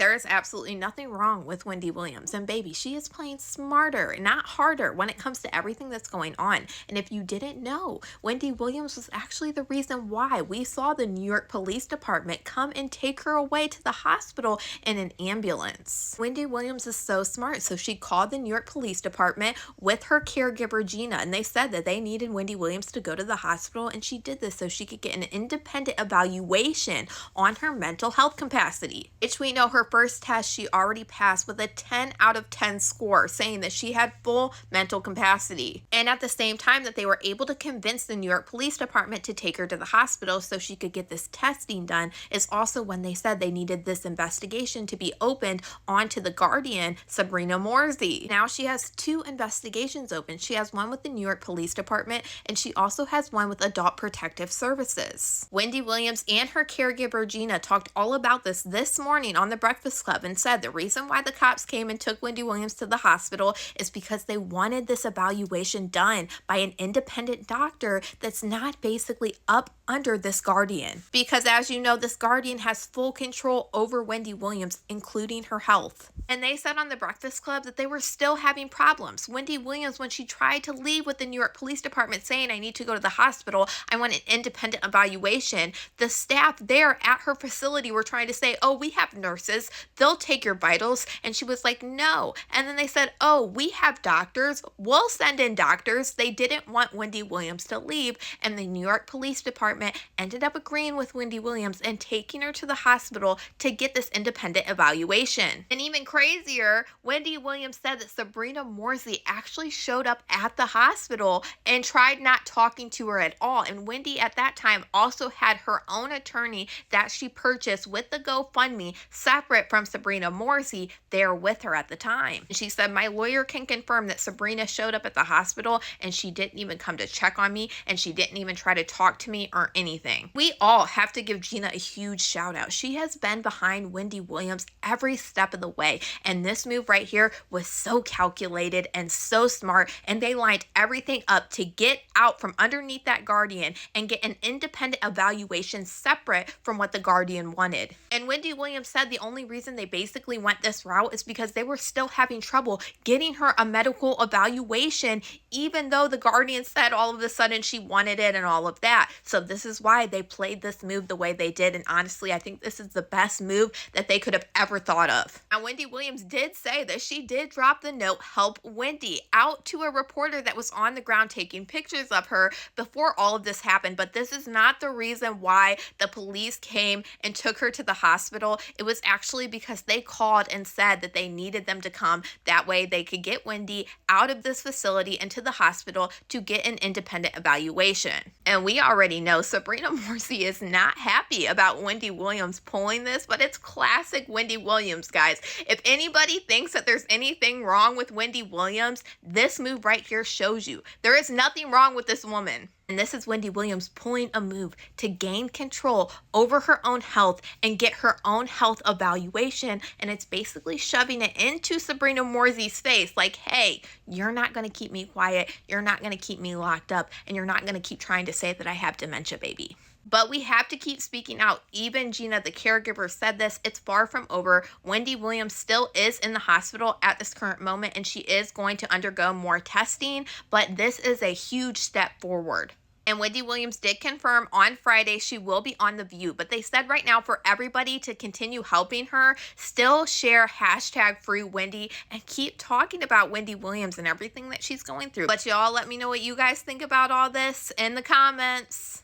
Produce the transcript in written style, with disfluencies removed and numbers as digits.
There is absolutely nothing wrong with Wendy Williams. And baby, she is playing smarter, not harder when it comes to everything that's going on. And if you didn't know, Wendy Williams was actually the reason why we saw the New York Police Department come and take her away to the hospital in an ambulance. Wendy Williams is so smart. So she called the New York Police Department with her caregiver, Gina, and they said that they needed Wendy Williams to go to the hospital. And she did this so she could get an independent evaluation on her mental health capacity, which we know her first test she already passed with a 10 out of 10 score, saying that she had full mental capacity. And at the same time that they were able to convince the New York Police Department to take her to the hospital so she could get this testing done is also when they said they needed this investigation to be opened onto the Guardian, Sabrina Morsy. Now she has two investigations open. She has one with the New York Police Department and she also has one with Adult Protective Services. Wendy Williams and her caregiver Gina talked all about this morning on the Breakfast Club and said the reason why the cops came and took Wendy Williams to the hospital is because they wanted this evaluation done by an independent doctor that's not basically up under this Guardian. Because as you know, this Guardian has full control over Wendy Williams, including her health. And they said on the Breakfast Club that they were still having problems. Wendy Williams, when she tried to leave with the New York Police Department saying, I need to go to the hospital, I want an independent evaluation, the staff there at her facility were trying to say, oh, we have nurses, they'll take your vitals. And she was like, no. And then they said, oh, we have doctors, we'll send in doctors. They didn't want Wendy Williams to leave. And the New York Police Department ended up agreeing with Wendy Williams and taking her to the hospital to get this independent evaluation. And even crazier, Wendy Williams said that Sabrina Morsy actually showed up at the hospital and tried not talking to her at all. And Wendy at that time also had her own attorney that she purchased with the GoFundMe separate from Sabrina Morsy there with her at the time. She said, my lawyer can confirm that Sabrina showed up at the hospital and she didn't even come to check on me and she didn't even try to talk to me or anything. We all have to give Gina a huge shout out. She has been behind Wendy Williams every step of the way. And this move right here was so calculated and so smart. And they lined everything up to get out from underneath that Guardian and get an independent evaluation separate from what the Guardian wanted. And Wendy Williams said the only reason they basically went this route is because they were still having trouble getting her a medical evaluation, even though the Guardian said all of a sudden she wanted it and all of that. So this is why they played this move the way they did. And honestly, I think this is the best move that they could have ever thought of. Now, Wendy Williams did say that she did drop the note, help Wendy, out to a reporter that was on the ground taking pictures of her before all of this happened. But this is not the reason why the police came and took her to the hospital. It was actually because they called and said that they needed them to come. That way they could get Wendy out of this facility into the hospital to get an independent evaluation. And we already know Sabrina Morsy is not happy about Wendy Williams pulling this, but it's classic Wendy Williams, guys. If anybody thinks that there's anything wrong with Wendy Williams, this move right here shows you there is nothing wrong with this woman. And this is Wendy Williams pulling a move to gain control over her own health and get her own health evaluation. And it's basically shoving it into Sabrina Morsy's face like, hey, you're not going to keep me quiet. You're not going to keep me locked up. And you're not going to keep trying to say that I have dementia, baby. But we have to keep speaking out. Even Gina, the caregiver, said this. It's far from over. Wendy Williams still is in the hospital at this current moment, and she is going to undergo more testing. But this is a huge step forward. And Wendy Williams did confirm on Friday she will be on The View. But they said right now for everybody to continue helping her, still share #FreeWendy and keep talking about Wendy Williams and everything that she's going through. But y'all let me know what you guys think about all this in the comments.